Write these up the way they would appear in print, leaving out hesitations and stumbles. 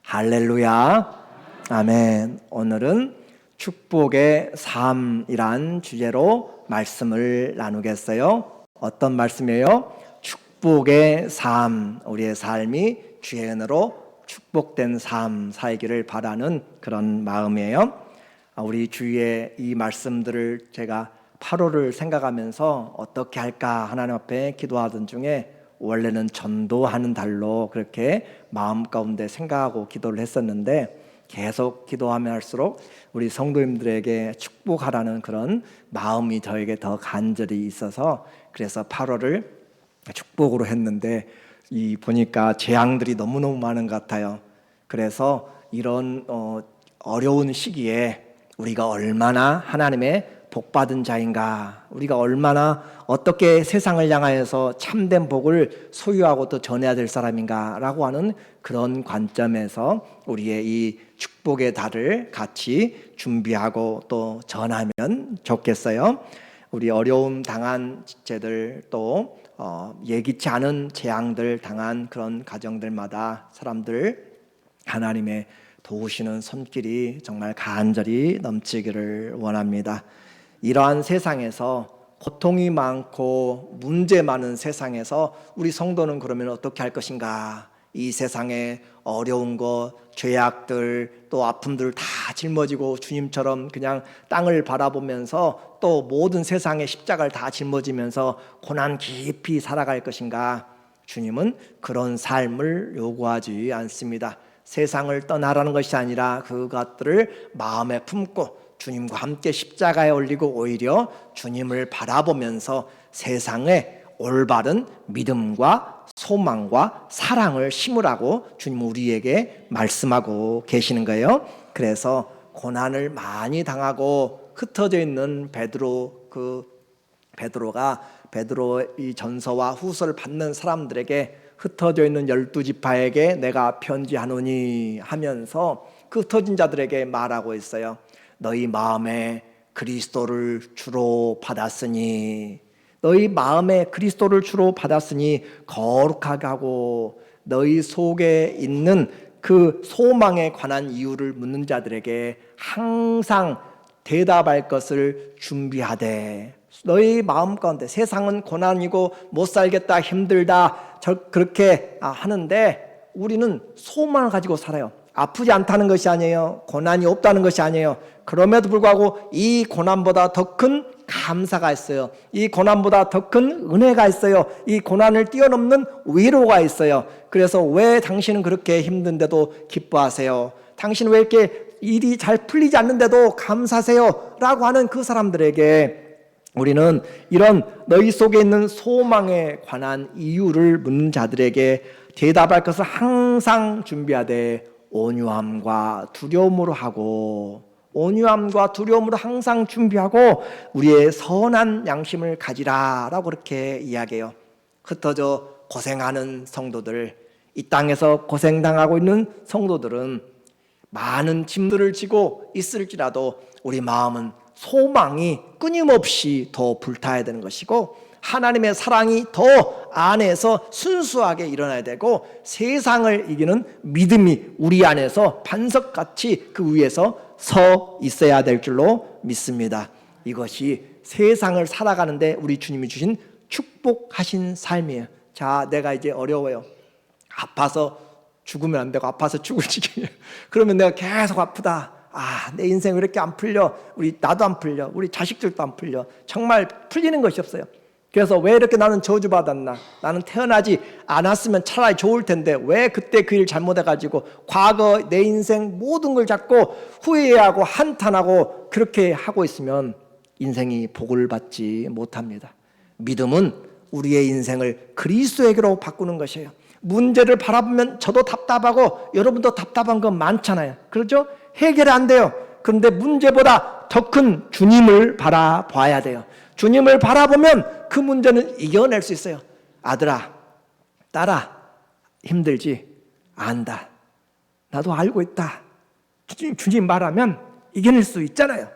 할렐루야. 아멘. 오늘은 축복의 삶이란 주제로 말씀을 나누겠어요. 어떤 말씀이에요? 축복의 삶, 우리의 삶이 주의 은혜로 축복된 삶 살기를 바라는 그런 마음이에요. 우리 주위에 이 말씀들을 제가 8월을 생각하면서 어떻게 할까 하나님 앞에 기도하던 중에 원래는 전도하는 달로 그렇게 마음 가운데 생각하고 기도를 했었는데 계속 기도하면 할수록 우리 성도님들에게 축복하라는 그런 마음이 저에게 더 간절히 있어서 그래서 8월을 축복으로 했는데 보니까 재앙들이 너무너무 많은 것 같아요. 그래서 이런 어려운 시기에 우리가 얼마나 하나님의 복받은 자인가, 우리가 얼마나 어떻게 세상을 향하여서 참된 복을 소유하고 또 전해야 될 사람인가 라고 하는 그런 관점에서 우리의 이 축복의 달을 같이 준비하고 또 전하면 좋겠어요. 우리 어려움 당한 지체들 또 예기치 않은 재앙들 당한 그런 가정들마다 사람들 하나님의 도우시는 손길이 정말 간절히 넘치기를 원합니다. 이러한 세상에서 고통이 많고 문제 많은 세상에서 우리 성도는 그러면 어떻게 할 것인가? 이 세상에 어려운 것, 죄악들, 또 아픔들 다 짊어지고 주님처럼 그냥 땅을 바라보면서 또 모든 세상의 십자가를 다 짊어지면서 고난 깊이 살아갈 것인가? 주님은 그런 삶을 요구하지 않습니다. 세상을 떠나라는 것이 아니라 그것들을 마음에 품고 주님과 함께 십자가에 올리고 오히려 주님을 바라보면서 세상에 올바른 믿음과 소망과 사랑을 심으라고 주님 우리에게 말씀하고 계시는 거예요. 그래서 고난을 많이 당하고 흩어져 있는 베드로가 베드로의 전서와 후서를 받는 사람들에게 흩어져 있는 12지파에게 내가 편지하노니 하면서 그 흩어진 자들에게 말하고 있어요. 너희 마음에 그리스도를 주로 받았으니 너희 마음에 그리스도를 주로 받았으니 거룩하게 하고 너희 속에 있는 그 소망에 관한 이유를 묻는 자들에게 항상 대답할 것을 준비하되 너희 마음 가운데 세상은 고난이고 못 살겠다 힘들다 그렇게 하는데 우리는 소망을 가지고 살아요. 아프지 않다는 것이 아니에요. 고난이 없다는 것이 아니에요. 그럼에도 불구하고 이 고난보다 더 큰 감사가 있어요. 이 고난보다 더 큰 은혜가 있어요. 이 고난을 뛰어넘는 위로가 있어요. 그래서 왜 당신은 그렇게 힘든데도 기뻐하세요? 당신은 왜 이렇게 일이 잘 풀리지 않는데도 감사하세요? 라고 하는 그 사람들에게 우리는 이런 너희 속에 있는 소망에 관한 이유를 묻는 자들에게 대답할 것을 항상 준비하되 온유함과 두려움으로 하고 온유함과 두려움으로 항상 준비하고 우리의 선한 양심을 가지라라고 그렇게 이야기해요. 흩어져 고생하는 성도들, 이 땅에서 고생당하고 있는 성도들은 많은 짐들을 지고 있을지라도 우리 마음은 소망이 끊임없이 더 불타야 되는 것이고 하나님의 사랑이 더 안에서 순수하게 일어나야 되고 세상을 이기는 믿음이 우리 안에서 반석같이 그 위에서 서 있어야 될 줄로 믿습니다. 이것이 세상을 살아가는데 우리 주님이 주신 축복하신 삶이에요. 자, 내가 이제 어려워요. 아파서 죽으면 안 되고 아파서 죽을 지경이에요. 그러면 내가 계속 아프다. 내 인생 왜 이렇게 안 풀려? 나도 안 풀려. 우리 자식들도 안 풀려. 정말 풀리는 것이 없어요. 그래서 왜 이렇게 나는 저주받았나? 나는 태어나지 않았으면 차라리 좋을 텐데 왜 그때 그 일 잘못해가지고 과거 내 인생 모든 걸 잡고 후회하고 한탄하고 그렇게 하고 있으면 인생이 복을 받지 못합니다. 믿음은 우리의 인생을 그리스도에게로 바꾸는 것이에요. 문제를 바라보면 저도 답답하고 여러분도 답답한 거 많잖아요. 그렇죠? 해결이 안 돼요. 그런데 문제보다 더 큰 주님을 바라봐야 돼요. 주님을 바라보면 그 문제는 이겨낼 수 있어요. 아들아, 딸아, 힘들지? 안다. 나도 알고 있다. 주님 말하면 이겨낼 수 있잖아요.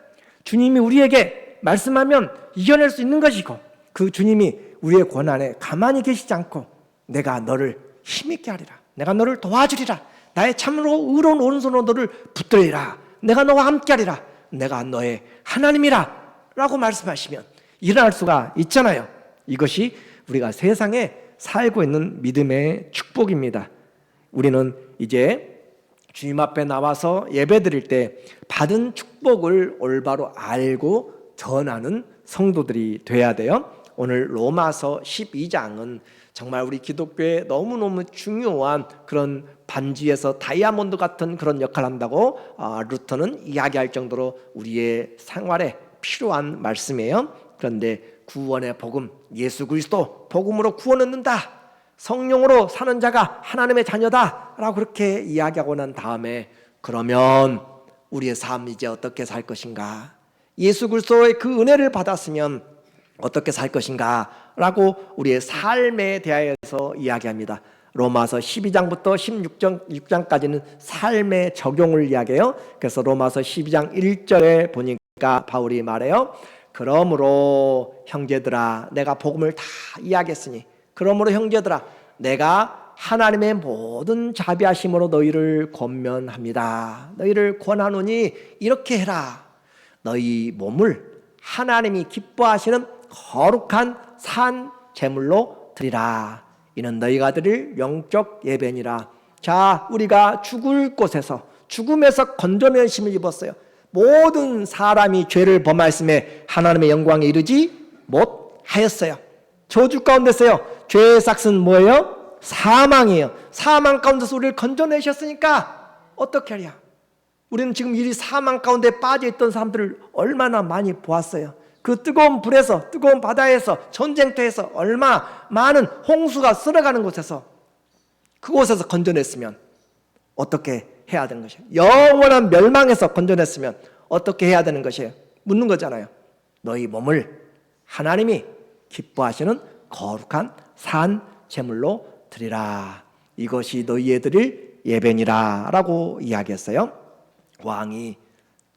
주님이 우리에게 말씀하면 이겨낼 수 있는 것이고 그 주님이 우리의 고난에 가만히 계시지 않고 내가 너를 힘있게 하리라. 내가 너를 도와주리라. 나의 참으로 의로운 오른손으로 너를 붙들리라. 내가 너와 함께하리라. 내가 너의 하나님이라 라고 말씀하시면 일어날 수가 있잖아요. 이것이 우리가 세상에 살고 있는 믿음의 축복입니다. 우리는 이제 주님 앞에 나와서 예배드릴 때 받은 축복을 올바로 알고 전하는 성도들이 돼야 돼요. 오늘 로마서 12장은 정말 우리 기독교에 너무너무 중요한 그런 반지에서 다이아몬드 같은 그런 역할을 한다고 루터는 이야기할 정도로 우리의 생활에 필요한 말씀이에요. 그런데 구원의 복음, 예수 그리스도 복음으로 구원 얻는다, 성령으로 사는 자가 하나님의 자녀다 라고 그렇게 이야기하고 난 다음에 그러면 우리의 삶 이제 어떻게 살 것인가, 예수 그리스도의 그 은혜를 받았으면 어떻게 살 것인가 라고 우리의 삶에 대하여서 이야기합니다. 로마서 12장부터 16장까지는 삶의 적용을 이야기해요. 그래서 로마서 12장 1절에 보니까 바울이 말해요. 그러므로 형제들아, 내가 복음을 다 이야기했으니 그러므로 형제들아, 내가 하나님의 모든 자비하심으로 너희를 권면합니다. 너희를 권하노니 이렇게 해라. 너희 몸을 하나님이 기뻐하시는 거룩한 산 제물로 드리라. 이는 너희가 드릴 영적 예배니라. 자, 우리가 죽을 곳에서, 죽음에서 건져내심을 입었어요. 모든 사람이 죄를 범하였음에 하나님의 영광에 이르지 못하였어요. 저주 가운데서요, 죄의 삭은 뭐예요? 사망이에요. 사망 가운데서 우리를 건져내셨으니까 어떻게 하랴? 우리는 지금 이 사망 가운데 빠져있던 사람들을 얼마나 많이 보았어요. 그 뜨거운 불에서, 뜨거운 바다에서, 전쟁터에서 얼마 많은 홍수가 쓸어가는 곳에서, 그곳에서 건져냈으면 어떻게 해야 되는 것이에요? 영원한 멸망에서 건져냈으면 어떻게 해야 되는 것이에요? 묻는 거잖아요. 너희 몸을 하나님이 기뻐하시는 거룩한 산 제물로 드리라. 이것이 너희에 드릴 예배니라 라고 이야기했어요. 왕이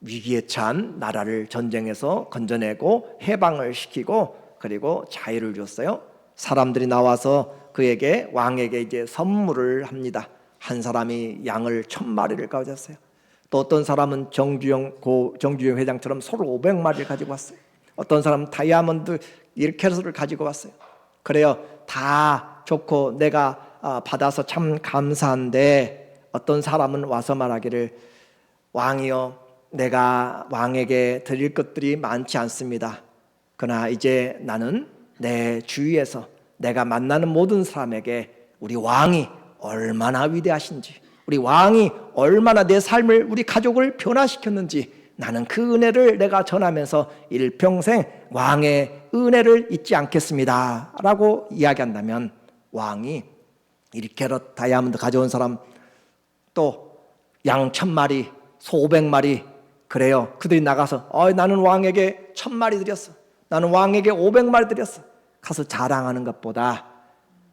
위기에 처한 나라를 전쟁에서 건져내고 해방을 시키고 그리고 자유를 줬어요. 사람들이 나와서 그에게, 왕에게 이제 선물을 합니다. 한 사람이 양을 1000마리를 가져왔어요. 또 어떤 사람은 정주영 회장처럼 소를 500마리를 가지고 왔어요. 어떤 사람은 다이아몬드 1캐럿을 가지고 왔어요. 그래요, 다 좋고 내가 받아서 참 감사한데, 어떤 사람은 와서 말하기를, 왕이여, 내가 왕에게 드릴 것들이 많지 않습니다. 그러나 이제 나는 내 주위에서 내가 만나는 모든 사람에게 우리 왕이 얼마나 위대하신지, 우리 왕이 얼마나 내 삶을, 우리 가족을 변화시켰는지, 나는 그 은혜를 내가 전하면서 일평생 왕의 은혜를 잊지 않겠습니다 라고 이야기한다면, 왕이 1캐럿 다이아몬드 가져온 사람, 또 양 1000마리, 소 500마리, 그래요, 그들이 나가서 나는 왕에게 1000마리 드렸어, 나는 왕에게 500마리 드렸어, 가서 자랑하는 것보다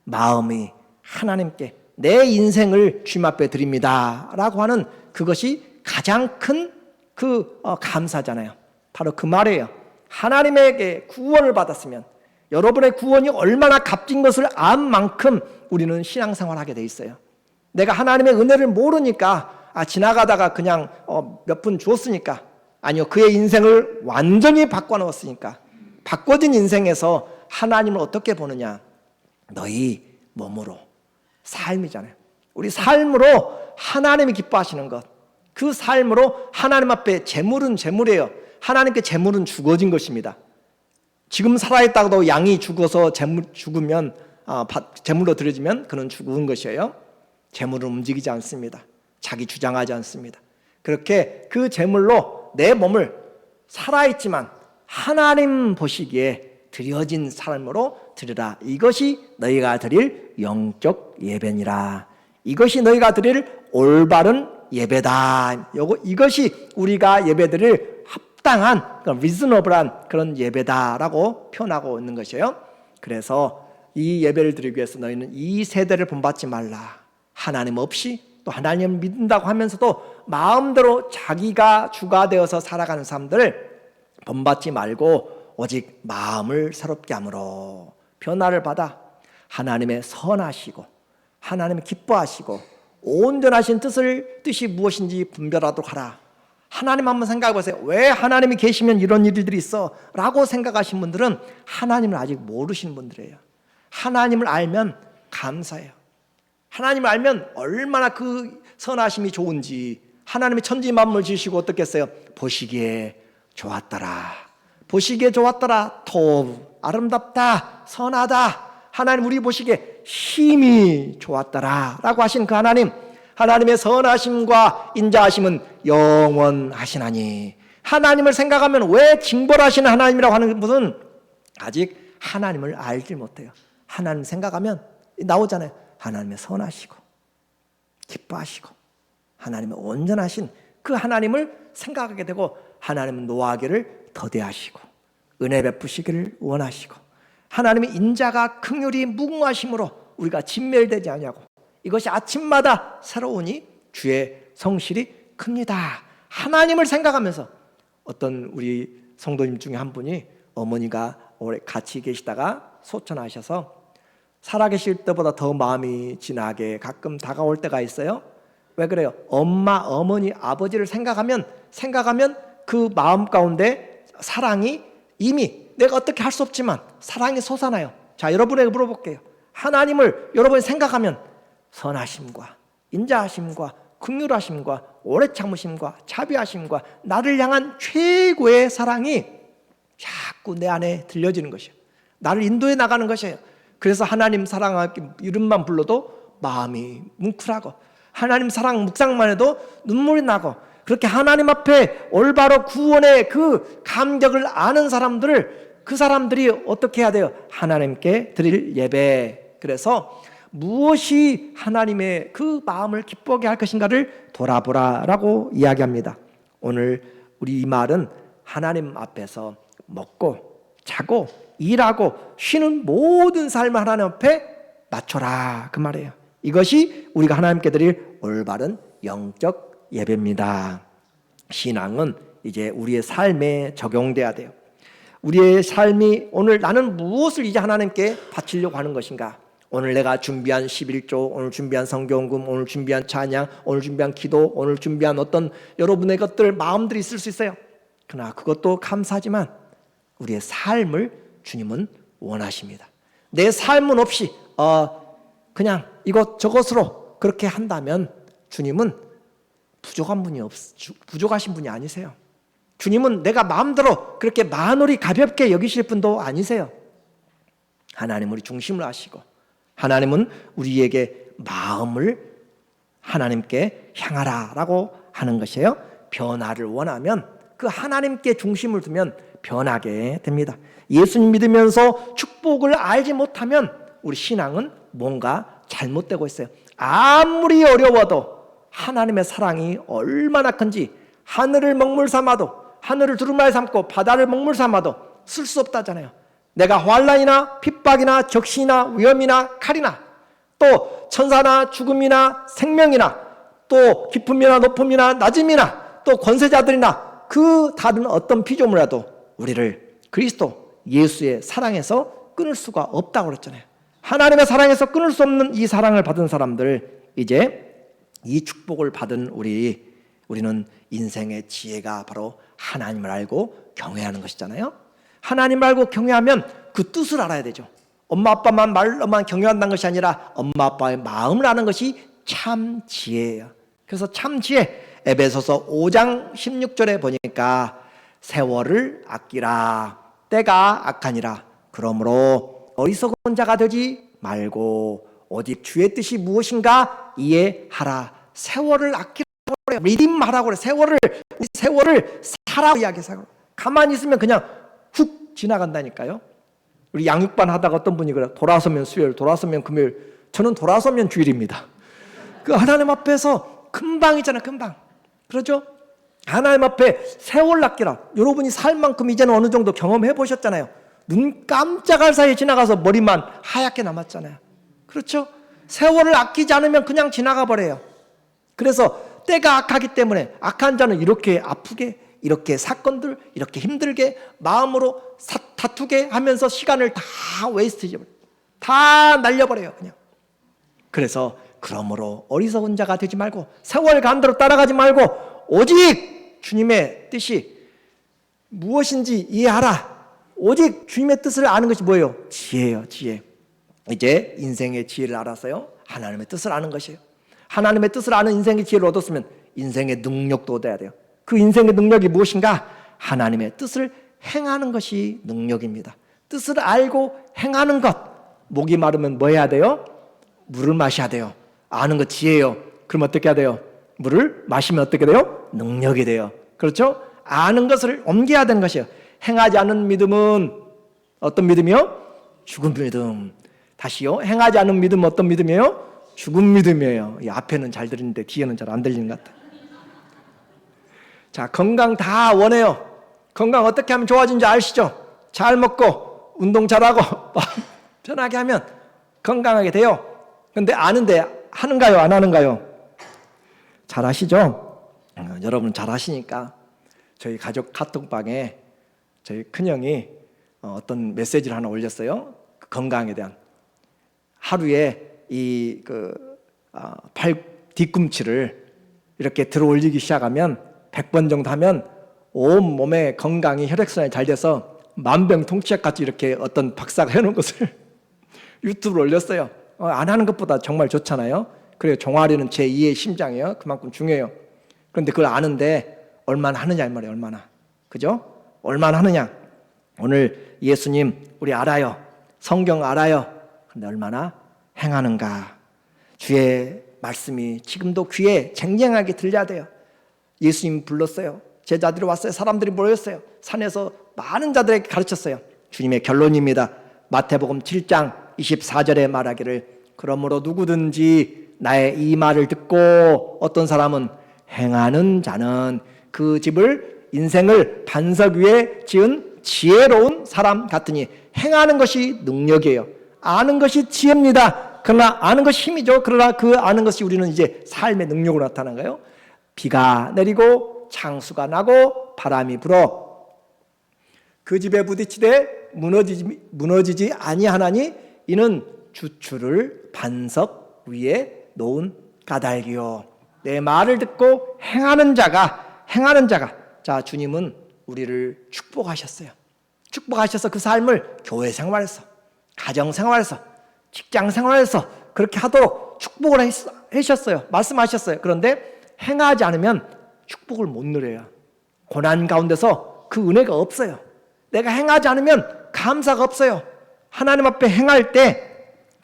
마음이 하나님께 내 인생을 주님 앞에 드립니다 라고 하는 그것이 가장 큰 감사잖아요. 바로 그 말이에요. 하나님에게 구원을 받았으면, 여러분의 구원이 얼마나 값진 것을 안 만큼 우리는 신앙생활을 하게 돼 있어요. 내가 하나님의 은혜를 모르니까 지나가다가 그냥 몇 푼 줬으니까, 아니요, 그의 인생을 완전히 바꿔놓았으니까. 바꿔진 인생에서 하나님을 어떻게 보느냐? 너희 몸으로, 삶이잖아요. 우리 삶으로 하나님이 기뻐하시는 것, 그 삶으로 하나님 앞에 재물은 재물이에요. 하나님께 재물은 죽어진 것입니다. 지금 살아있다가도 양이 죽어서 죽으면 재물로 드려지면 그는 죽은 것이에요. 재물은 움직이지 않습니다. 자기 주장하지 않습니다. 그렇게 그 재물로 내 몸을 살아있지만 하나님 보시기에 드려진 삶으로 드리라. 이것이 너희가 드릴 영적 예배니라. 이것이 너희가 드릴 올바른 예배다. 이것이 우리가 예배드릴 합당한, 리즈너블한 그런 예배다라고 표현하고 있는 것이에요. 그래서 이 예배를 드리기 위해서 너희는 이 세대를 본받지 말라. 하나님 없이, 또 하나님을 믿는다고 하면서도 마음대로 자기가 주가 되어서 살아가는 사람들을 본받지 말고 오직 마음을 새롭게 함으로 변화를 받아 하나님의 선하시고 하나님의 기뻐하시고 온전하신 뜻이 무엇인지 분별하도록 하라. 하나님 한번 생각해 보세요. 왜 하나님이 계시면 이런 일들이 있어? 라고 생각하신 분들은 하나님을 아직 모르시는 분들이에요. 하나님을 알면 감사해요. 하나님을 알면 얼마나 그 선하심이 좋은지, 하나님이 천지 만물 지으시고 어떻게 했어요? 보시기에 좋았더라. 보시기에 좋았더라. 더우 아름답다. 선하다. 하나님 우리 보시기에 힘이 좋았더라 라고 하신 그 하나님, 하나님의 선하심과 인자하심은 영원하시나니. 하나님을 생각하면 왜 징벌하시는 하나님이라고 하는 것은 아직 하나님을 알지 못해요. 하나님 생각하면 나오잖아요. 하나님의 선하시고 기뻐하시고 하나님의 온전하신 그 하나님을 생각하게 되고, 하나님은 노하기를 더디하시고 은혜 베푸시기를 원하시고, 하나님의 인자가 긍휼이 무궁하심으로 우리가 진멸되지 아니하고 이것이 아침마다 새로우니 주의 성실이 큽니다. 하나님을 생각하면서, 어떤 우리 성도님 중에 한 분이 어머니가 오래 같이 계시다가 소천하셔서 살아계실 때보다 더 마음이 진하게 가끔 다가올 때가 있어요. 왜 그래요? 엄마, 어머니, 아버지를 생각하면 그 마음 가운데 사랑이 이미 내가 어떻게 할 수 없지만 사랑이 솟아나요. 자, 여러분에게 물어볼게요. 하나님을 여러분이 생각하면 선하심과 인자하심과 긍휼하심과 오래 참으심과 자비하심과 나를 향한 최고의 사랑이 자꾸 내 안에 들려지는 것이에요. 나를 인도해 나가는 것이에요. 그래서 하나님 사랑하기 이름만 불러도 마음이 뭉클하고, 하나님 사랑 묵상만 해도 눈물이 나고, 그렇게 하나님 앞에 올바로 구원의 그 감격을 아는 그 사람들이 어떻게 해야 돼요? 하나님께 드릴 예배. 그래서 무엇이 하나님의 그 마음을 기쁘게 할 것인가를 돌아보라라고 이야기합니다. 오늘 우리 이 말은 하나님 앞에서 먹고 자고 일하고 쉬는 모든 삶을 하나님 앞에 맞춰라, 그 말이에요. 이것이 우리가 하나님께 드릴 올바른 영적 예배입니다. 신앙은 이제 우리의 삶에 적용돼야 돼요. 우리의 삶이 오늘 나는 무엇을 이제 하나님께 바치려고 하는 것인가? 오늘 내가 준비한 11조, 오늘 준비한 성경금, 오늘 준비한 찬양, 오늘 준비한 기도, 오늘 준비한 어떤 여러분의 것들, 마음들이 있을 수 있어요. 그러나 그것도 감사하지만 우리의 삶을 주님은 원하십니다. 내 삶은 없이 그냥 이것저것으로 그렇게 한다면 주님은 부족하신 분이 아니세요. 주님은 내가 마음대로 그렇게 만홀히 가볍게 여기실 분도 아니세요. 하나님은 우리 중심을 아시고, 하나님은 우리에게 마음을 하나님께 향하라라고 하는 것이에요. 변화를 원하면 그 하나님께 중심을 두면 변하게 됩니다. 예수님 믿으면서 축복을 알지 못하면 우리 신앙은 뭔가 잘못되고 있어요. 아무리 어려워도 하나님의 사랑이 얼마나 큰지, 하늘을 먹물 삼아도, 하늘을 두루마리 삼고 바다를 먹물 삼아도 쓸 수 없다잖아요. 내가 환난이나 핍박이나 적신이나 위험이나 칼이나 또 천사나 죽음이나 생명이나 또 깊음이나 높음이나 낮음이나 또 권세자들이나 그 다른 어떤 피조물이라도 우리를 그리스도 예수의 사랑에서 끊을 수가 없다고 그랬잖아요. 하나님의 사랑에서 끊을 수 없는 이 사랑을 받은 사람들, 이제 이 축복을 받은 우리는 인생의 지혜가 바로 하나님을 알고 경외하는 것이잖아요. 하나님을 알고 경외하면 그 뜻을 알아야 되죠. 엄마 아빠만 말로만 경외한다는 것이 아니라 엄마 아빠의 마음을 아는 것이 참 지혜예요. 그래서 참 지혜, 에베소서 5장 16절에 보니까 세월을 아끼라, 때가 악하니라. 그러므로 어리석은 자가 되지 말고 오직 주의 뜻이 무엇인가 이해하라. 세월을 아끼라고 그래요. 리딤하라고 그래요. 세월을 살아 이야기해서 가만히 있으면 그냥 훅 지나간다니까요. 우리 양육반 하다가 어떤 분이 그래요. 돌아서면 수요일, 돌아서면 금요일. 저는 돌아서면 주일입니다. 그 하나님 앞에서 금방이잖아요. 금방. 그렇죠? 하나님 앞에 세월 아끼라. 여러분이 살 만큼 이제는 어느 정도 경험해 보셨잖아요. 눈 깜짝할 사이에 지나가서 머리만 하얗게 남았잖아요. 그렇죠? 세월을 아끼지 않으면 그냥 지나가 버려요. 그래서 때가 악하기 때문에 악한 자는 이렇게 아프게, 이렇게 사건들 이렇게 힘들게 마음으로 다투게 하면서 시간을 다 웨이스트해버려요. 다 날려버려요. 그냥. 그래서 그러므로 어리석은 자가 되지 말고 세월 가는 대로 따라가지 말고 오직 주님의 뜻이 무엇인지 이해하라. 오직 주님의 뜻을 아는 것이 뭐예요? 지혜예요. 지혜. 이제 인생의 지혜를 알았어요. 하나님의 뜻을 아는 것이에요. 하나님의 뜻을 아는 인생의 지혜를 얻었으면 인생의 능력도 얻어야 돼요. 그 인생의 능력이 무엇인가? 하나님의 뜻을 행하는 것이 능력입니다. 뜻을 알고 행하는 것. 목이 마르면 뭐 해야 돼요? 물을 마셔야 돼요. 아는 것 지혜예요. 그럼 어떻게 해야 돼요? 물을 마시면 어떻게 돼요? 능력이 돼요. 그렇죠? 아는 것을 옮겨야 되는 것이에요. 행하지 않는 믿음은 어떤 믿음이요? 죽은 믿음. 다시요. 행하지 않는 믿음은 어떤 믿음이에요? 죽은 믿음이에요. 이 앞에는 잘 들리는데 뒤에는 잘 안 들리는 것 같아요. 자, 건강 다 원해요. 건강 어떻게 하면 좋아진지 아시죠? 잘 먹고 운동 잘하고 편하게 하면 건강하게 돼요. 그런데 아는데 하는가요? 안 하는가요? 잘 아시죠? 여러분 잘 아시니까 저희 가족 카톡방에 저희 큰형이 어떤 메시지를 하나 올렸어요. 건강에 대한. 하루에 팔 뒤꿈치를 이렇게 들어 올리기 시작하면 100번 정도 하면 온 몸의 건강이 혈액순환이 잘 돼서 만병통치약 같이 이렇게 어떤 박사가 해놓은 것을 유튜브로 올렸어요. 안 하는 것보다 정말 좋잖아요. 그래요. 종아리는 제2의 심장이에요. 그만큼 중요해요. 그런데 그걸 아는데 얼마나 하느냐 이 말이에요. 얼마나. 그죠? 얼마나 하느냐. 오늘 예수님 우리 알아요. 성경 알아요. 그런데 얼마나 행하는가. 주의 말씀이 지금도 귀에 쟁쟁하게 들려야 돼요. 예수님 불렀어요. 제자들이 왔어요. 사람들이 모였어요. 산에서 많은 자들에게 가르쳤어요. 주님의 결론입니다. 마태복음 7장 24절에 말하기를 그러므로 누구든지 나의 이 말을 듣고 어떤 사람은 행하는 자는 그 집을 인생을 반석 위에 지은 지혜로운 사람 같으니 행하는 것이 능력이에요. 아는 것이 지혜입니다. 그러나 아는 것이 힘이죠. 그러나 그 아는 것이 우리는 이제 삶의 능력으로 나타나는 거예요. 비가 내리고 창수가 나고 바람이 불어 그 집에 부딪히되 무너지지 아니하나니 이는 주추를 반석 위에 놓은 까닭이요. 내 말을 듣고 행하는 자가 자 주님은 우리를 축복하셨어요. 축복하셔서 그 삶을 교회 생활에서 가정 생활에서 직장 생활에서 그렇게 하도록 축복을 하셨어요. 말씀하셨어요. 그런데 행하지 않으면 축복을 못 누려요. 고난 가운데서 그 은혜가 없어요. 내가 행하지 않으면 감사가 없어요. 하나님 앞에 행할 때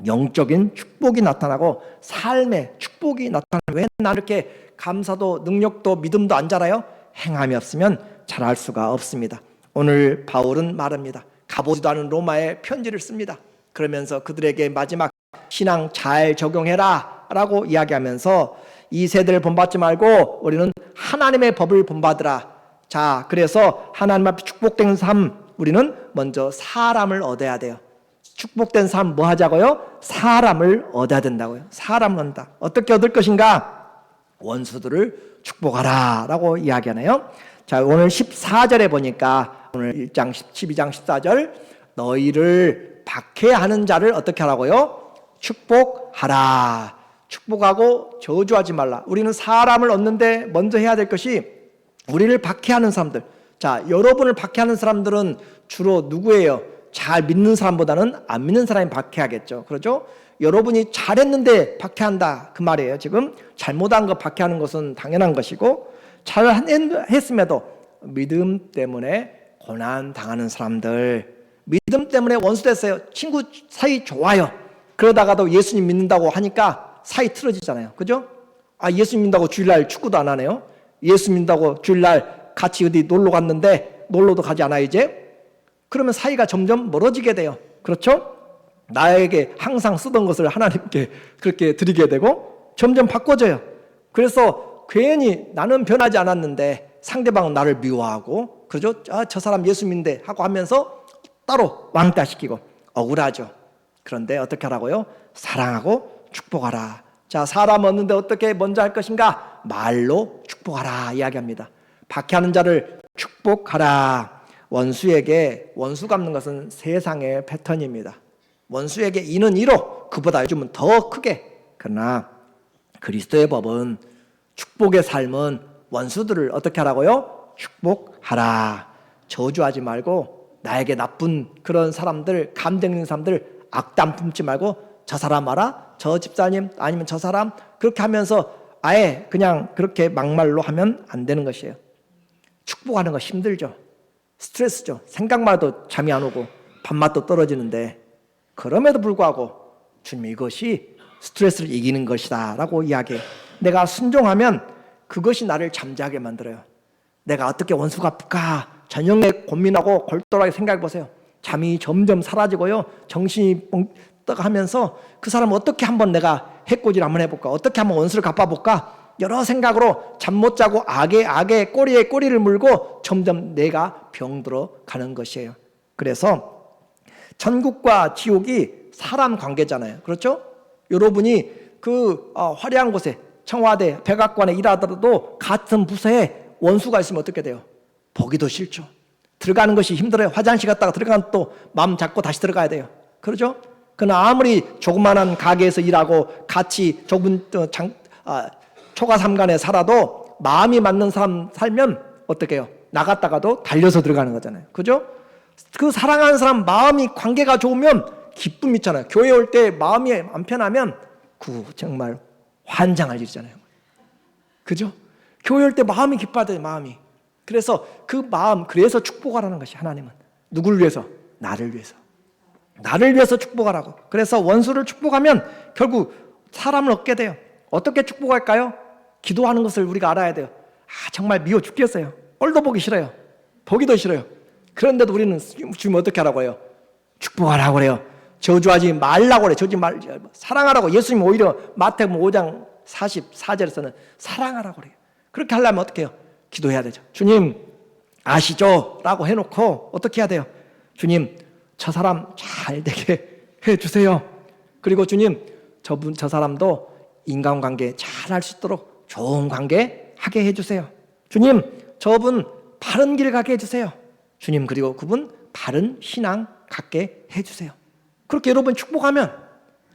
영적인 축복이 나타나고 삶의 축복이 나타나요. 왜 나 이렇게 감사도 능력도 믿음도 안 자라요? 행함이 없으면 자랄 수가 없습니다. 오늘 바울은 말합니다. 가보지도 않은 로마에 편지를 씁니다. 그러면서 그들에게 마지막 신앙 잘 적용해라 라고 이야기하면서 이 세대를 본받지 말고 우리는 하나님의 법을 본받으라. 자, 그래서 하나님 앞에 축복된 삶 우리는 먼저 사람을 얻어야 돼요. 축복된 삶 뭐 하자고요? 사람을 얻어야 된다고요. 사람을 얻는다. 어떻게 얻을 것인가? 원수들을 축복하라 라고 이야기하네요. 자, 오늘 14절에 보니까 오늘 1장 12장 14절 너희를 박해하는 자를 어떻게 하라고요? 축복하라. 축복하고 저주하지 말라. 우리는 사람을 얻는데 먼저 해야 될 것이 우리를 박해하는 사람들. 자, 여러분을 박해하는 사람들은 주로 누구예요? 잘 믿는 사람보다는 안 믿는 사람이 박해하겠죠. 그렇죠? 여러분이 잘했는데 박해한다 그 말이에요. 지금 잘못한 거 박해하는 것은 당연한 것이고 잘했음에도 믿음 때문에 고난 당하는 사람들, 믿음 때문에 원수 됐어요. 친구 사이 좋아요. 그러다가도 예수님 믿는다고 하니까 사이 틀어지잖아요. 그죠? 아, 예수 믿는다고 주일날 축구도 안 하네요. 예수 믿는다고 주일날 같이 어디 놀러 갔는데 놀러도 가지 않아요 이제? 그러면 사이가 점점 멀어지게 돼요. 그렇죠? 나에게 항상 쓰던 것을 하나님께 그렇게 드리게 되고 점점 바꿔져요. 그래서 괜히 나는 변하지 않았는데 상대방은 나를 미워하고 그러죠? 아, 저 사람 예수 믿는데 하고 하면서 따로 왕따시키고 억울하죠. 그런데 어떻게 하라고요? 사랑하고 축복하라. 자, 사람 얻는데 어떻게 먼저 할 것인가? 말로 축복하라 이야기합니다. 박해하는 자를 축복하라. 원수에게 원수 갚는 것은 세상의 패턴입니다. 원수에게 이는 이로 그보다 요즘은 더 크게. 그러나 그리스도의 법은, 축복의 삶은 원수들을 어떻게 하라고요? 축복하라. 저주하지 말고, 나에게 나쁜 그런 사람들, 감정 있는 사람들 악담 품지 말고, 저 사람 알아? 저 집사님 아니면 저 사람, 그렇게 하면서 아예 그냥 그렇게 막말로 하면 안 되는 것이에요. 축복하는 거 힘들죠. 스트레스죠. 생각만 해도 잠이 안 오고 밥맛도 떨어지는데, 그럼에도 불구하고 주님, 이것이 스트레스를 이기는 것이다 라고 이야기해요. 내가 순종하면 그것이 나를 잠자게 만들어요. 내가 어떻게 원수가 갚을까 저녁에 고민하고 골똘하게 생각해 보세요. 잠이 점점 사라지고요, 정신이 뻥떡 하면서 그 사람 어떻게 한번 내가 해코지를 한번 해볼까, 어떻게 한번 원수를 갚아볼까, 여러 생각으로 잠 못 자고 악의 꼬리에 꼬리를 물고 점점 내가 병들어 가는 것이에요. 그래서 천국과 지옥이 사람 관계잖아요. 그렇죠? 여러분이 그 화려한 곳에, 청와대, 백악관에 일하더라도 같은 부서에 원수가 있으면 어떻게 돼요? 보기도 싫죠. 들어가는 것이 힘들어요. 화장실 갔다가 들어가면 또 마음 잡고 다시 들어가야 돼요. 그렇죠? 그러나 아무리 조그마한 가게에서 일하고 같이 좁은 초가삼간에 살아도 마음이 맞는 사람 살면 어떻게 해요? 나갔다가도 달려서 들어가는 거잖아요. 그죠? 그 사랑하는 사람 마음이 관계가 좋으면 기쁨이 있잖아요. 교회 올 때 마음이 안 편하면 그 정말 환장할 일이잖아요. 그죠? 교회 올 때 마음이 기뻐야 돼요. 마음이. 그래서 그 마음, 그래서 축복하라는 것이, 하나님은 누구를 위해서? 나를 위해서. 나를 위해서 축복하라고. 그래서 원수를 축복하면 결국 사람을 얻게 돼요. 어떻게 축복할까요? 기도하는 것을 우리가 알아야 돼요. 정말 미워 죽겠어요. 꼴도 보기 싫어요. 보기도 싫어요. 그런데도 우리는 주님 어떻게 하라고 해요? 축복하라고 그래요. 저주하지 말라고 그래요. 사랑하라고. 예수님 오히려 마태복음 5장 44절에서는 사랑하라고 그래요. 그렇게 하려면 어떻게 해요? 기도해야 되죠. 주님 아시죠? 라고 해놓고 어떻게 해야 돼요? 주님, 저 사람 잘 되게 해주세요. 그리고 주님, 저 사람도 인간관계 잘 할 수 있도록 좋은 관계 하게 해주세요. 주님, 저분 바른 길 가게 해주세요. 주님, 그리고 그분 바른 신앙 갖게 해주세요. 그렇게 여러분 축복하면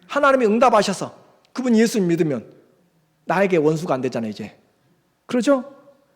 하나님이 응답하셔서 그분 예수님 믿으면 나에게 원수가 안 되잖아요. 이제 그렇죠?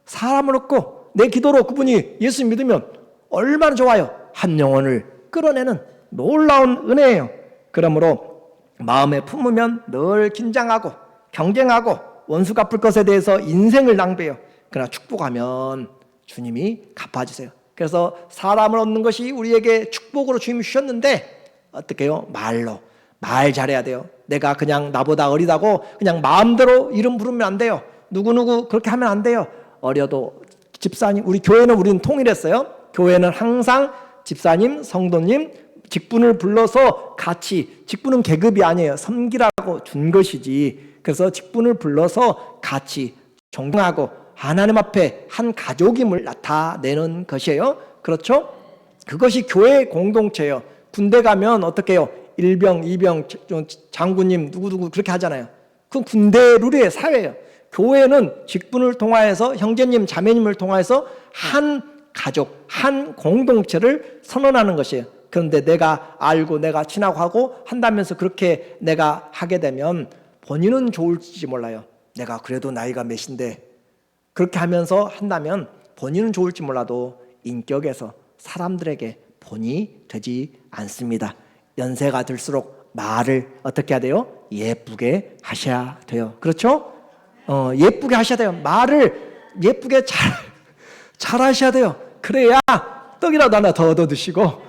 사람을 얻고 내 기도로 그분이 예수님 믿으면 얼마나 좋아요. 한 영혼을 끌어내는 놀라운 은혜예요. 그러므로 마음에 품으면 늘 긴장하고 경쟁하고 원수 갚을 것에 대해서 인생을 낭비해요. 그러나 축복하면 주님이 갚아주세요. 그래서 사람을 얻는 것이 우리에게 축복으로 주님이 주셨는데 어떻게 해요? 말 잘해야 돼요. 내가 그냥 나보다 어리다고 그냥 마음대로 이름 부르면 안 돼요. 누구누구 그렇게 하면 안 돼요. 어려도 집사님, 우리 교회는 우리는 통일했어요. 교회는 항상 집사님, 성도님 직분을 불러서 같이, 직분은 계급이 아니에요. 섬기라고 준 것이지. 그래서 직분을 불러서 같이 존경하고 하나님 앞에 한 가족임을 나타내는 것이에요. 그렇죠? 그것이 교회 공동체예요. 군대 가면 어떻게 해요? 일병, 이병, 장군님 누구누구 그렇게 하잖아요. 그건 군대 룰이에요. 사회예요. 교회는 직분을 통하여서 형제님, 자매님을 통하여서 한 가족, 한 공동체를 선언하는 것이에요. 그런데 내가 알고 내가 친하고 하고 한다면서 그렇게 내가 하게 되면 본인은 좋을지 몰라요. 내가 그래도 나이가 몇인데 그렇게 하면서 한다면 본인은 좋을지 몰라도 인격에서 사람들에게 본이 되지 않습니다. 연세가 들수록 말을 어떻게 해야 돼요? 예쁘게 하셔야 돼요. 그렇죠? 예쁘게 하셔야 돼요. 말을 예쁘게 잘 하셔야 돼요. 그래야 떡이라도 하나 더 얻어 드시고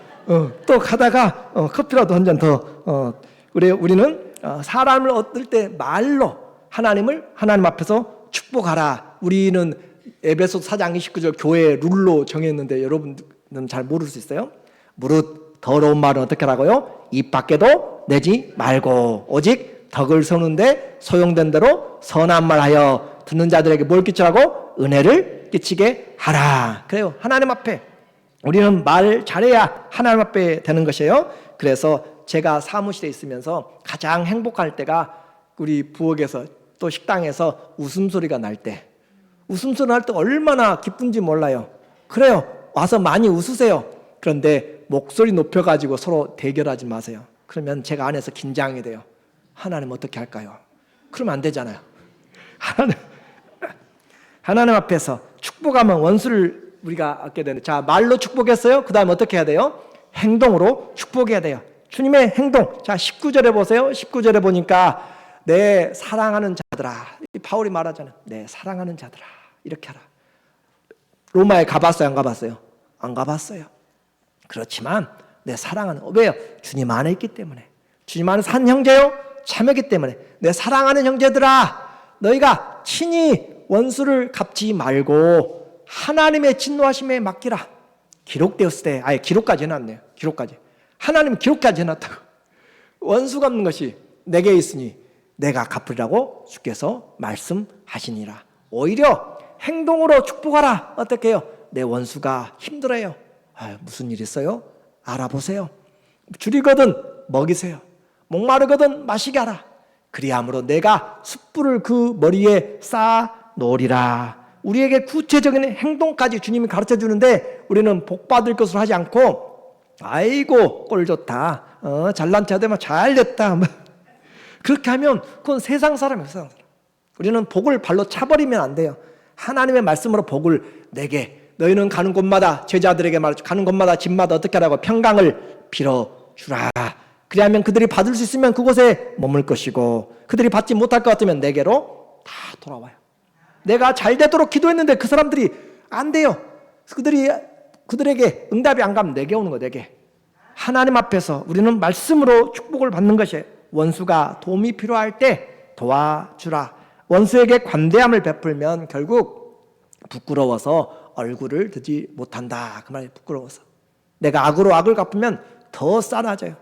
또 가다가 커피라도 한 잔 더 우리는 사람을 얻을 때 말로 하나님 앞에서 축복하라. 우리는 에베소 4장 29절 교회 룰로 정했는데 여러분은 잘 모를 수 있어요. 무릇 더러운 말은 어떻게 하라고요? 입 밖에도 내지 말고 오직 덕을 세우는데 소용된 대로 선한 말하여 듣는 자들에게 뭘 끼치라고? 은혜를 끼치게 하라. 그래요. 하나님 앞에 우리는 말 잘해야 하나님 앞에 되는 것이에요. 그래서 제가 사무실에 있으면서 가장 행복할 때가 우리 부엌에서 또 식당에서 웃음소리가 날 때, 웃음소리 날 때 얼마나 기쁜지 몰라요. 그래요. 와서 많이 웃으세요. 그런데 목소리 높여가지고 서로 대결하지 마세요. 그러면 제가 안에서 긴장이 돼요. 하나님 어떻게 할까요? 그러면 안 되잖아요. 하나님 앞에서 축복하면 원수를 우리가 얻게 되는. 자, 말로 축복했어요. 그 다음에 어떻게 해야 돼요? 행동으로 축복해야 돼요. 주님의 행동. 자, 19절에 보세요. 19절에 보니까 내 사랑하는 자들아, 바울이 말하잖아요. 내 사랑하는 자들아, 이렇게 하라. 로마에 가봤어요? 안 가봤어요? 안 가봤어요. 그렇지만 내 사랑하는, 왜요? 주님 안에 있기 때문에. 주님 안에 산 형제요? 참여기 때문에. 내 사랑하는 형제들아, 너희가 친히 원수를 갚지 말고 하나님의 진노하심에 맡기라. 기록되었을 때, 아예 기록까지 해놨네요. 기록까지. 하나님은 기록까지 해놨다고. 원수 갚는 것이 내게 있으니 내가 갚으리라고 주께서 말씀하시니라. 오히려 행동으로 축복하라. 어떻게 해요? 내 원수가 힘들어요. 무슨 일 있어요? 알아보세요. 줄이거든 먹이세요. 목마르거든 마시게 하라. 그리함으로 내가 숯불을 그 머리에 쌓아 놓으리라. 우리에게 구체적인 행동까지 주님이 가르쳐 주는데 우리는 복받을 것으로 하지 않고 아이고 꼴 좋다, 잘난 체 되면 잘됐다, 그렇게 하면 그건 세상 사람이에요. 세상 사람. 우리는 복을 발로 차버리면 안 돼요. 하나님의 말씀으로 복을 내게, 너희는 가는 곳마다, 제자들에게 말하죠. 가는 곳마다 집마다 어떻게 하라고? 평강을 빌어주라. 그리하면 그들이 받을 수 있으면 그곳에 머물 것이고 그들이 받지 못할 것 같으면 내게로 다 돌아와요. 내가 잘 되도록 기도했는데 그 사람들이 안 돼요. 그들에게 응답이 안 가면 내게 오는 거예요. 내게. 하나님 앞에서 우리는 말씀으로 축복을 받는 것이에요. 원수가 도움이 필요할 때 도와주라. 원수에게 관대함을 베풀면 결국 부끄러워서 얼굴을 들지 못한다. 그 말이 부끄러워서. 내가 악으로 악을 갚으면 더 싸나져요.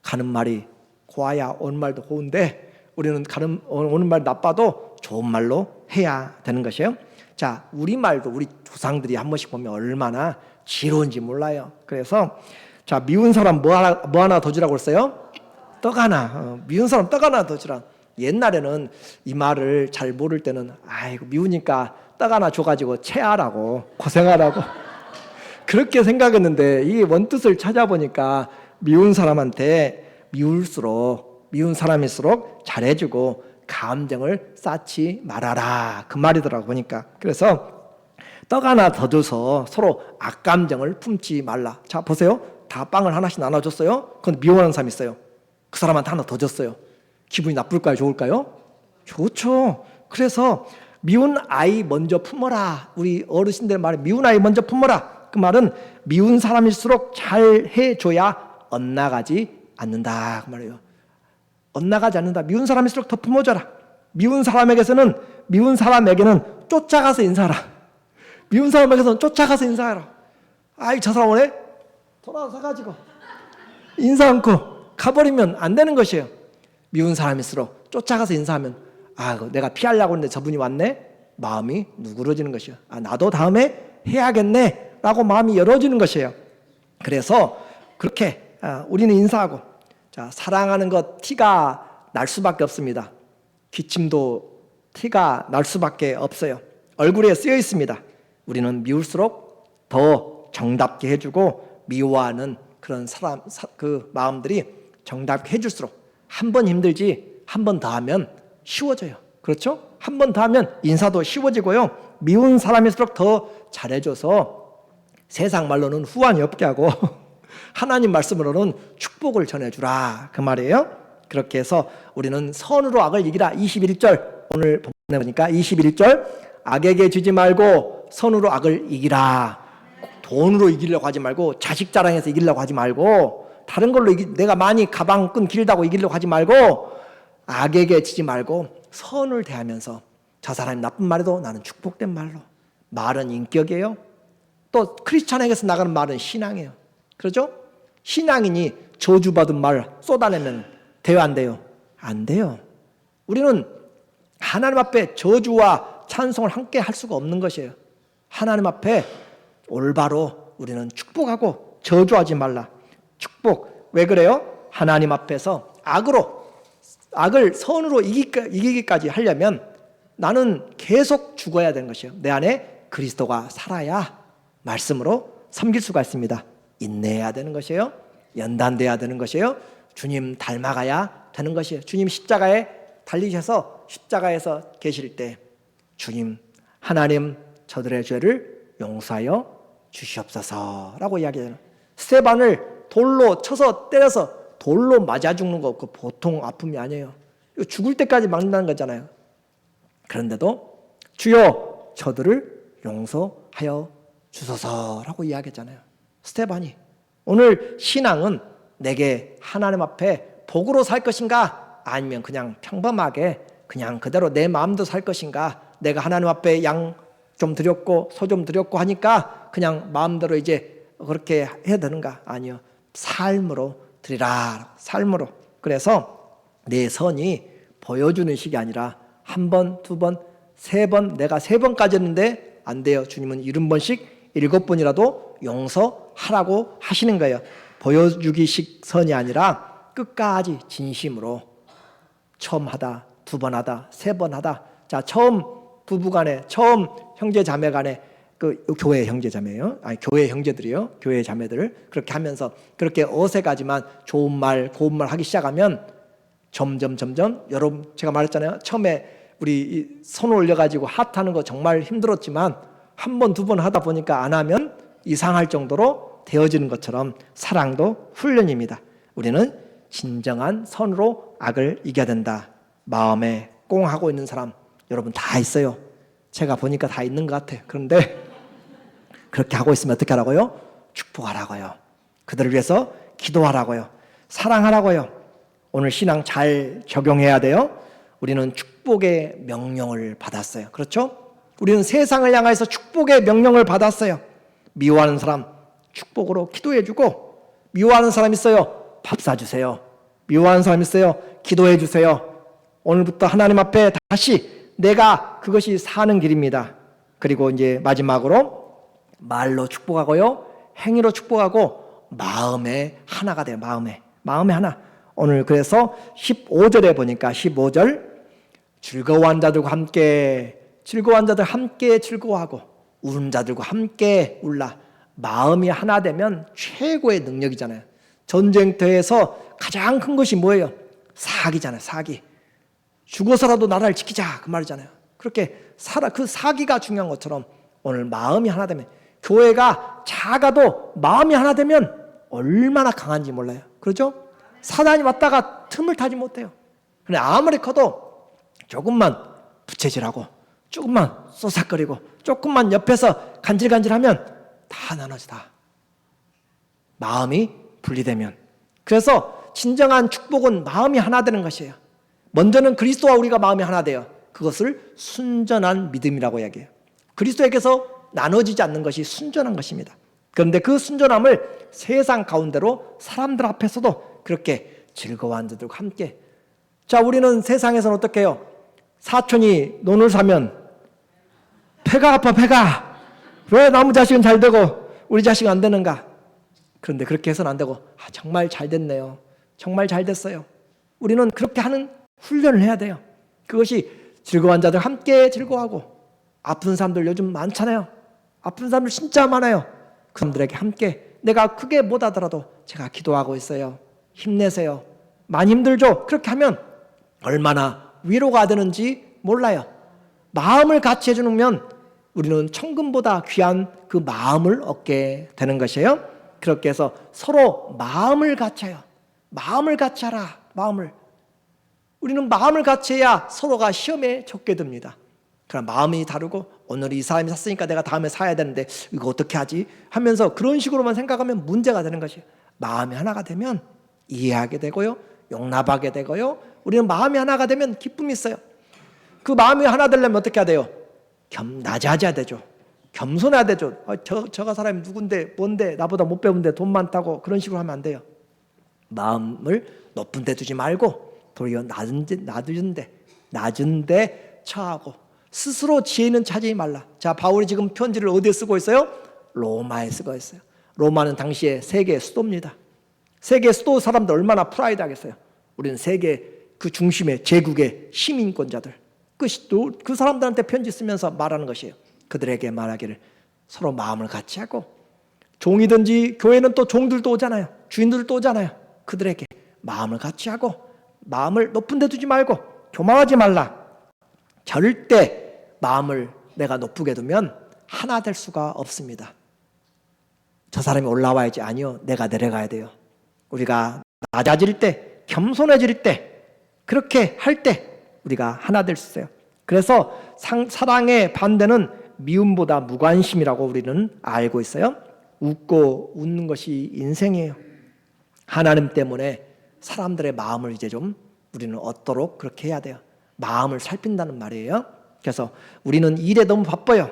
가는 말이 고와야 오는 말도 고운데 우리는 오는 말 나빠도 좋은 말로 해야 되는 것이에요. 자, 우리말도 우리 조상들이 한 번씩 보면 얼마나 지혜로운지 몰라요. 그래서 자, 미운 사람 뭐 하나 더 주라고 했어요? 떡 하나. 미운 사람 떡 하나 더 주라. 옛날에는 이 말을 잘 모를 때는 아이고 미우니까 떡 하나 줘가지고 체하라고, 고생하라고 그렇게 생각했는데 이 원뜻을 찾아보니까 미운 사람한테 미운 사람일수록 잘해주고 감정을 쌓지 말아라, 그 말이더라고 보니까. 그래서 떡 하나 더 줘서 서로 악감정을 품지 말라. 자, 보세요. 다 빵을 하나씩 나눠줬어요. 그런데 미워하는 사람이 있어요. 그 사람한테 하나 더 줬어요. 기분이 나쁠까요? 좋을까요? 좋죠. 그래서 미운 아이 먼저 품어라. 우리 어르신들 말에 미운 아이 먼저 품어라. 그 말은 미운 사람일수록 잘 해줘야 엇나가지 않는다, 그 말이에요. 엇나가지 않는다. 미운 사람일수록 더 품어줘라. 미운 사람에게는 쫓아가서 인사하라. 미운 사람에게서는 쫓아가서 인사하라. 아이, 저 사람 오네? 돌아서 가지고 인사 않고 가버리면 안 되는 것이에요. 미운 사람일수록 쫓아가서 인사하면 내가 피하려고 했는데 저분이 왔네? 마음이 누그러지는 것이에요. 나도 다음에 해야겠네 라고 마음이 열어지는 것이에요. 그래서 그렇게 우리는 인사하고, 자, 사랑하는 것 티가 날 수밖에 없습니다. 기침도 티가 날 수밖에 없어요. 얼굴에 쓰여 있습니다. 우리는 미울수록 더 정답게 해주고 미워하는 그런 그 마음들이 정답게 해줄수록 한 번 힘들지 한 번 더 하면 쉬워져요. 그렇죠? 한 번 더 하면 인사도 쉬워지고요. 미운 사람일수록 더 잘해줘서 세상 말로는 후환이 없게 하고 하나님 말씀으로는 축복을 전해주라, 그 말이에요. 그렇게 해서 우리는 선으로 악을 이기라. 21절 오늘 본문에 보니까 21절 악에게 지지 말고 선으로 악을 이기라. 돈으로 이기려고 하지 말고, 자식 자랑해서 이기려고 하지 말고, 다른 걸로 내가 많이 가방끈 길다고 이기려고 하지 말고, 악에게 지지 말고 선을 대하면서 저 사람이 나쁜 말해도 나는 축복된 말로. 말은 인격이에요. 또 크리스찬에게서 나가는 말은 신앙이에요. 그렇죠? 신앙인이 저주받은 말 쏟아내면 돼요, 안 돼요? 안 돼요. 우리는 하나님 앞에 저주와 찬송을 함께 할 수가 없는 것이에요. 하나님 앞에 올바로 우리는 축복하고 저주하지 말라. 축복. 왜 그래요? 하나님 앞에서 악을 선으로 이기기까지 하려면 나는 계속 죽어야 되는 것이에요. 내 안에 그리스도가 살아야 말씀으로 섬길 수가 있습니다. 인내해야 되는 것이에요. 연단돼야 되는 것이에요. 주님 닮아가야 되는 것이에요. 주님 십자가에 달리셔서 십자가에서 계실 때 주님 하나님 저들의 죄를 용서하여 주시옵소서라고 이야기해요. 스데반을 돌로 쳐서 때려서 돌로 맞아 죽는 거 그 보통 아픔이 아니에요. 죽을 때까지 막는다는 거잖아요. 그런데도 주여 저들을 용서하여 주소서라고 이야기했잖아요. 스데반이. 오늘 신앙은 내게 하나님 앞에 복으로 살 것인가 아니면 그냥 평범하게 그냥 그대로 내 마음대로 살 것인가, 내가 하나님 앞에 양 좀 드렸고 소 좀 드렸고 하니까 그냥 마음대로 이제 그렇게 해야 되는가? 아니요. 삶으로 드리라. 삶으로. 그래서 내 선이 보여주는 식이 아니라 한 번, 두 번, 세 번, 내가 세 번까지 했는데 안 돼요. 주님은 70번씩 7번이라도 용서하라고 하시는 거예요. 보여주기식 선이 아니라 끝까지 진심으로 처음 하다, 두 번 하다, 세 번 하다. 자, 처음 부부간에, 처음 형제자매간에, 그 교회 형제자매요. 아니 교회 형제들이요. 교회 자매들 그렇게 하면서 그렇게 어색하지만 좋은 말, 고운 말 하기 시작하면 점점 여러분 제가 말했잖아요. 처음에 우리 손 올려가지고 하트하는 거 정말 힘들었지만 한 번, 두 번 하다 보니까 안 하면 이상할 정도로 되어지는 것처럼 사랑도 훈련입니다. 우리는 진정한 선으로 악을 이겨야 된다. 마음에 꽁하고 있는 사람 여러분 다 있어요. 제가 보니까 다 있는 것 같아요. 그런데 그렇게 하고 있으면 어떻게 하라고요? 축복하라고요. 그들을 위해서 기도하라고요. 사랑하라고요. 오늘 신앙 잘 적용해야 돼요. 우리는 축복의 명령을 받았어요. 그렇죠? 우리는 세상을 향해서 축복의 명령을 받았어요. 미워하는 사람 축복으로 기도해주고, 미워하는 사람 있어요, 밥 사주세요. 미워하는 사람 있어요, 기도해주세요. 오늘부터 하나님 앞에 다시 내가 그것이 사는 길입니다. 그리고 이제 마지막으로 말로 축복하고요, 행위로 축복하고, 마음에 하나가 돼요. 마음에 하나. 오늘 그래서 15절에 보니까 15절 즐거워한 자들과 함께, 즐거워한 자들 함께 즐거워하고 우는 자들과 함께 울라. 마음이 하나 되면 최고의 능력이잖아요. 전쟁터에서 가장 큰 것이 뭐예요? 사기잖아요. 사기. 죽어서라도 나라를 지키자 그 말이잖아요. 그렇게 그 사기가 중요한 것처럼 오늘 마음이 하나 되면, 교회가 작아도 마음이 하나 되면 얼마나 강한지 몰라요. 그렇죠? 사단이 왔다가 틈을 타지 못해요. 근데 아무리 커도 조금만 부채질하고 조금만 쏘삭거리고 조금만 옆에서 간질간질하면 다 나눠져. 다 마음이 분리되면. 그래서 진정한 축복은 마음이 하나 되는 것이에요. 먼저는 그리스도와 우리가 마음이 하나 돼요. 그것을 순전한 믿음이라고 이야기해요. 그리스도에게서 나눠지지 않는 것이 순전한 것입니다. 그런데 그 순전함을 세상 가운데로 사람들 앞에서도 그렇게 즐거워한 자들과 함께. 자, 우리는 세상에서는 어떻게 해요? 사촌이 논을 사면 배가 아파, 배가. 왜 나무 자식은 잘 되고 우리 자식은 안 되는가? 그런데 그렇게 해서는 안 되고, 정말 잘 됐네요. 정말 잘 됐어요. 우리는 그렇게 하는 훈련을 해야 돼요. 그것이 즐거워한 자들 함께 즐거워하고, 아픈 사람들 요즘 많잖아요. 아픈 사람들 진짜 많아요. 그 사람들에게 함께, 내가 크게 못 하더라도 제가 기도하고 있어요. 힘내세요. 많이 힘들죠? 그렇게 하면 얼마나 위로가 되는지 몰라요. 마음을 같이 해주면 우리는 천금보다 귀한 그 마음을 얻게 되는 것이에요. 그렇게 해서 서로 마음을 같이 해요. 마음을 같이 하라. 마음을. 우리는 마음을 같이 해야 서로가 시험에 적게 됩니다. 그럼 마음이 다르고, 오늘 이 사람이 샀으니까 내가 다음에 사야 되는데 이거 어떻게 하지? 하면서 그런 식으로만 생각하면 문제가 되는 것이에요. 마음이 하나가 되면 이해하게 되고요, 용납하게 되고요. 우리는 마음이 하나가 되면 기쁨이 있어요. 그 마음이 하나 되려면 어떻게 해야 돼요? 낮아져야 되죠. 겸손해야 되죠. 저가 사람이 누군데, 뭔데, 나보다 못 배운데 돈 많다고 그런 식으로 하면 안 돼요. 마음을 높은 데 두지 말고 도리어 낮은 데 처하고, 스스로 지혜는 찾지 말라. 자, 바울이 지금 편지를 어디에 쓰고 있어요? 로마에 쓰고 있어요. 로마는 당시에 세계의 수도입니다. 세계 수도 사람들 얼마나 프라이드 하겠어요. 우리는 세계 그 중심의 제국의 시민권자들, 그 사람들한테 편지 쓰면서 말하는 것이에요. 그들에게 말하기를 서로 마음을 같이 하고, 종이든지, 교회는 또 종들도 오잖아요. 주인들도 오잖아요. 그들에게 마음을 같이 하고, 마음을 높은 데 두지 말고 교만하지 말라. 절대 마음을 내가 높게 두면 하나 될 수가 없습니다. 저 사람이 올라와야지. 아니요, 내가 내려가야 돼요. 우리가 낮아질 때, 겸손해질 때, 그렇게 할 때 우리가 하나 될 수 있어요. 그래서 사랑의 반대는 미움보다 무관심이라고 우리는 알고 있어요. 웃고 웃는 것이 인생이에요. 하나님 때문에 사람들의 마음을 이제 좀 우리는 얻도록 그렇게 해야 돼요. 마음을 살핀다는 말이에요. 그래서 우리는 일에 너무 바빠요.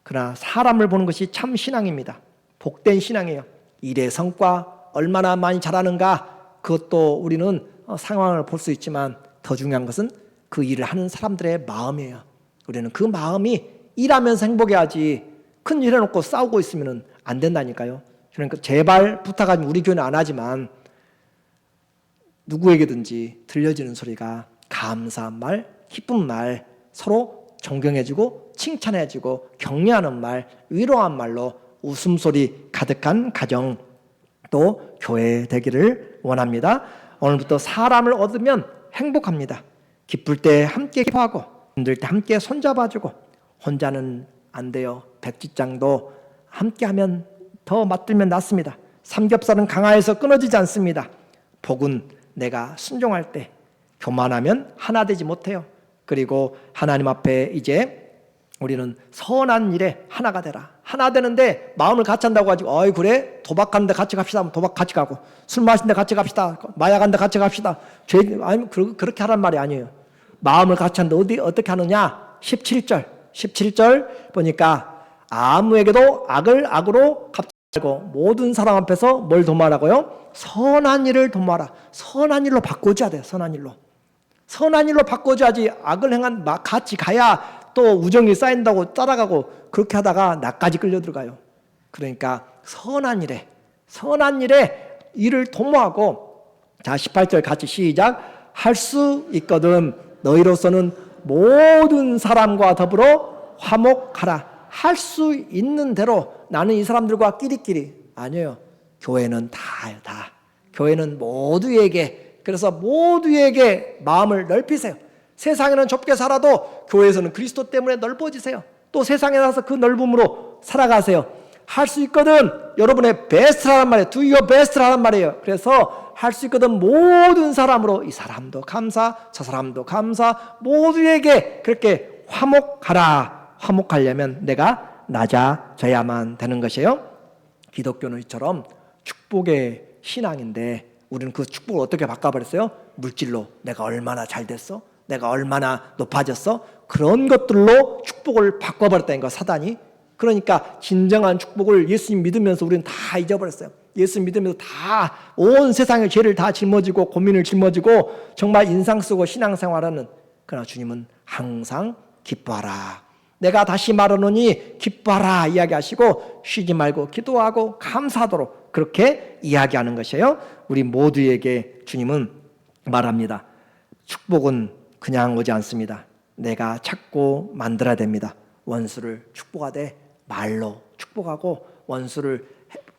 그러나 사람을 보는 것이 참 신앙입니다. 복된 신앙이에요. 일의 성과 얼마나 많이 잘하는가, 그것도 우리는 상황을 볼 수 있지만 더 중요한 것은 그 일을 하는 사람들의 마음이에요. 우리는 그 마음이 일하면서 행복해야지 큰일 해놓고 싸우고 있으면 안 된다니까요. 그러니까 제발 부탁하지만, 우리 교회는 안 하지만 누구에게든지 들려지는 소리가 감사한 말, 기쁜 말, 서로 존경해주고 칭찬해주고 격려하는 말, 위로한 말로 웃음소리 가득한 가정, 또 교회 되기를 원합니다. 오늘부터 사람을 얻으면 행복합니다. 기쁠 때 함께 기뻐하고 힘들 때 함께 손잡아주고, 혼자는 안 돼요. 백지장도 함께하면 더 맞들면 낫습니다. 삼겹살은 강하여서 끊어지지 않습니다. 복은 내가 순종할 때, 교만하면 하나 되지 못해요. 그리고 하나님 앞에 이제 우리는 선한 일에 하나가 되라. 하나 되는데 마음을 같이 한다고 가지고, 어이 그래? 도박하는데 같이 갑시다. 하면 도박 같이 가고, 술 마시는데 같이 갑시다. 마약하는데 같이 갑시다. 아니, 그렇게 하란 말이 아니에요. 마음을 같이 하는데 어떻게 하느냐? 17절 보니까 아무에게도 악을 악으로 갚지 말고 모든 사람 앞에서 뭘 도모하라고요? 선한 일을 도모하라. 선한 일로 바꿔줘야 돼요. 선한 일로 바꿔줘야지. 악을 행한 같이 가야 또 우정이 쌓인다고 따라가고, 그렇게 하다가 나까지 끌려 들어가요. 그러니까 선한 일에 일을 도모하고, 자 18절 같이 시작. 할 수 있거든 너희로서는 모든 사람과 더불어 화목하라. 할 수 있는 대로. 나는 이 사람들과 끼리끼리 아니에요. 교회는 다예요. 다. 교회는 모두에게, 그래서 모두에게 마음을 넓히세요. 세상에는 좁게 살아도 교회에서는 그리스도 때문에 넓어지세요. 또 세상에 나서 그 넓음으로 살아가세요. 할 수 있거든, 여러분의 베스트라는 말이에요. Do your best라는 말이에요. 그래서 할 수 있거든 모든 사람으로, 이 사람도 감사, 저 사람도 감사, 모두에게 그렇게 화목하라. 화목하려면 내가 낮아져야만 되는 것이에요. 기독교는 이처럼 축복의 신앙인데, 우리는 그 축복을 어떻게 바꿔버렸어요? 물질로. 내가 얼마나 잘 됐어? 내가 얼마나 높아졌어? 그런 것들로 축복을 바꿔버렸다는 거, 사단이. 그러니까 진정한 축복을 예수님 믿으면서 우리는 다 잊어버렸어요. 예수님 믿으면서 다 온 세상의 죄를 다 짊어지고 고민을 짊어지고 정말 인상 쓰고 신앙생활하는, 그러나 주님은 항상 기뻐하라. 내가 다시 말하노니 기뻐하라 이야기하시고, 쉬지 말고 기도하고 감사하도록 그렇게 이야기하는 것이에요. 우리 모두에게 주님은 말합니다. 축복은 그냥 오지 않습니다. 내가 찾고 만들어야 됩니다. 원수를 축복하되 말로 축복하고, 원수를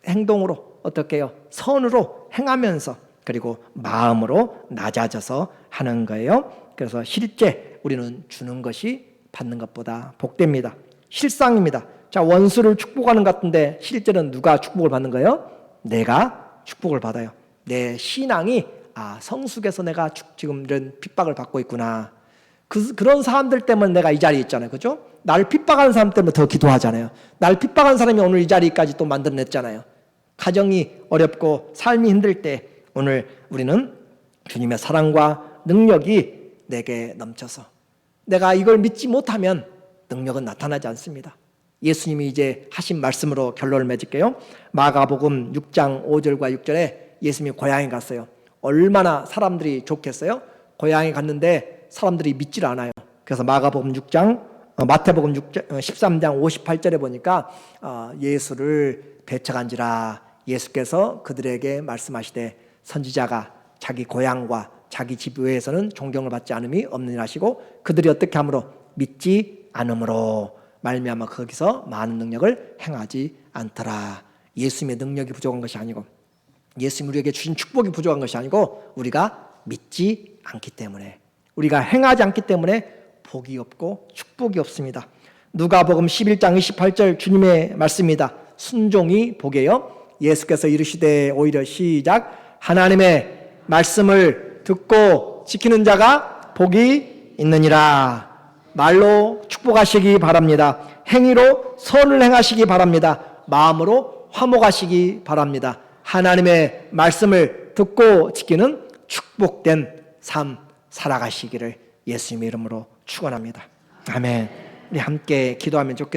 행동으로 어떻게 해요? 선으로 행하면서, 그리고 마음으로 낮아져서 하는 거예요. 그래서 실제 우리는 주는 것이 받는 것보다 복됩니다. 실상입니다. 자, 원수를 축복하는 것 같은데 실제는 누가 축복을 받는 거예요? 내가 축복을 받아요. 내 신앙이, 성숙해서 내가 지금 이런 핍박을 받고 있구나. 그런 사람들 때문에 내가 이 자리에 있잖아요. 그죠? 날 핍박하는 사람 때문에 더 기도하잖아요. 날 핍박한 사람이 오늘 이 자리까지 또 만들어냈잖아요. 가정이 어렵고 삶이 힘들 때 오늘 우리는 주님의 사랑과 능력이 내게 넘쳐서, 내가 이걸 믿지 못하면 능력은 나타나지 않습니다. 예수님이 이제 하신 말씀으로 결론을 맺을게요. 마가복음 6장 5절과 6절에 예수님이 고향에 갔어요. 얼마나 사람들이 좋겠어요? 고향에 갔는데 사람들이 믿질 않아요. 그래서 마태복음 13장 58절에 보니까 예수를 배척한지라 예수께서 그들에게 말씀하시되, 선지자가 자기 고향과 자기 집 외에서는 존경을 받지 않음이 없느니라 하시고, 그들이 어떻게 함으로? 믿지 않음으로 말미암아 거기서 많은 능력을 행하지 않더라. 예수님의 능력이 부족한 것이 아니고, 예수님 우리에게 주신 축복이 부족한 것이 아니고, 우리가 믿지 않기 때문에, 우리가 행하지 않기 때문에 복이 없고 축복이 없습니다. 누가복음 11장 28절 주님의 말씀입니다. 순종이 복이에요. 예수께서 이르시되 오히려 시작 하나님의 말씀을 듣고 지키는 자가 복이 있느니라. 말로 축복하시기 바랍니다. 행위로 선을 행하시기 바랍니다. 마음으로 화목하시기 바랍니다. 하나님의 말씀을 듣고 지키는 축복된 삶 살아가시기를 예수님의 이름으로 축원합니다. 아멘. 우리 함께 기도하면 좋겠습니다.